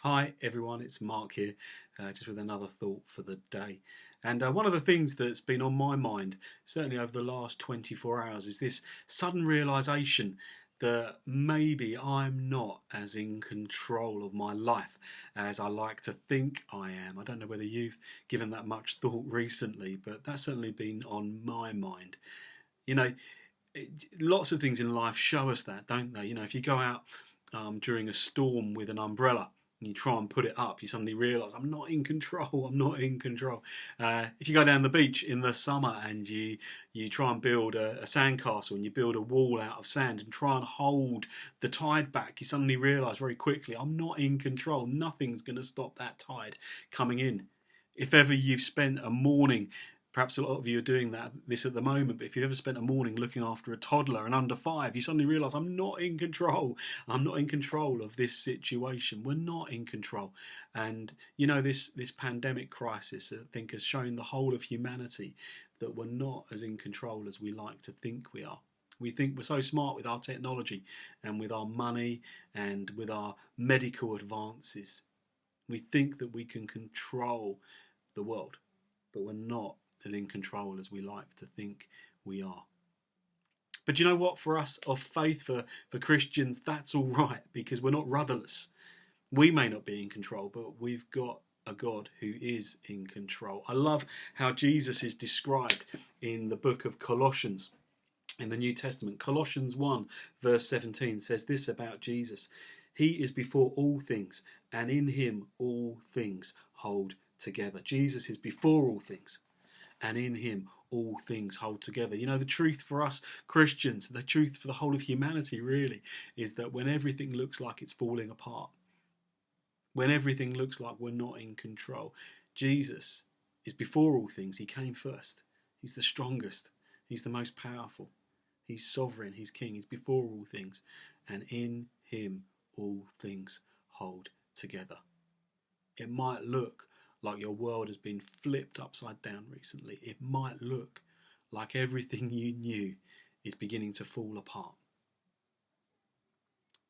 Hi everyone, it's Mark here, just with another thought for the day. And one of the things that's been on my mind, certainly over the last 24 hours, is this sudden realization that maybe I'm not as in control of my life as I like to think I am. I don't know whether you've given that much thought recently, but that's certainly been on my mind. You know, lots of things in life show us that, don't they? If you go out during a storm with an umbrella and you try and put it up, you suddenly realise I'm not in control. I'm not in control. If you go down the beach in the summer and you try and build a sandcastle and you build a wall out of sand and try and hold the tide back, you suddenly realise very quickly I'm not in control. Nothing's going to stop that tide coming in. If ever you've spent a morning, perhaps a lot of you are doing this at the moment, but if you've ever spent a morning looking after a toddler and under 5, you suddenly realise I'm not in control. I'm not in control of this situation. We're not in control. And this pandemic crisis, I think, has shown the whole of humanity that we're not as in control as we like to think we are. We think we're so smart with our technology and with our money and with our medical advances. We think that we can control the world, but we're not as in control as we like to think we are. But you know what? For us of faith, for Christians, that's all right, because we're not rudderless. We may not be in control, but we've got a God who is in control. I love how Jesus is described in the book of Colossians in the New Testament. Colossians 1 verse 17 says this about Jesus: He is before all things, and in him all things hold together. Jesus is before all things, and in him all things hold together. The truth for us Christians, the truth for the whole of humanity really, is that when everything looks like it's falling apart, when everything looks like we're not in control, Jesus is before all things. He came first. He's the strongest. He's the most powerful. He's sovereign. He's king. He's before all things. And in him all things hold together. It might look like your world has been flipped upside down recently. It might look like everything you knew is beginning to fall apart.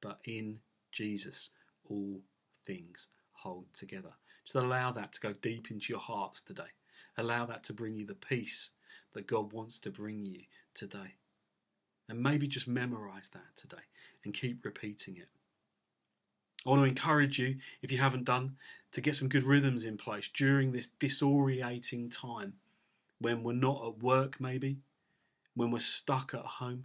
But in Jesus, all things hold together. Just allow that to go deep into your hearts today. Allow that to bring you the peace that God wants to bring you today. And maybe just memorize that today and keep repeating it. I want to encourage you, if you haven't done, to get some good rhythms in place during this disorientating time, when we're not at work maybe, when we're stuck at home,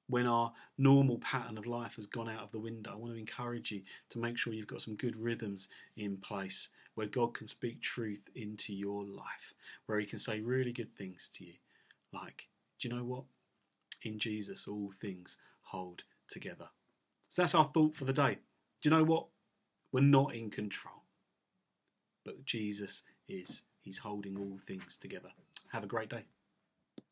when our normal pattern of life has gone out of the window. I want to encourage you to make sure you've got some good rhythms in place where God can speak truth into your life, where he can say really good things to you, like, do you know what? In Jesus, all things hold together. So that's our thought for the day. Do you know what? We're not in control, but Jesus is. He's holding all things together. Have a great day.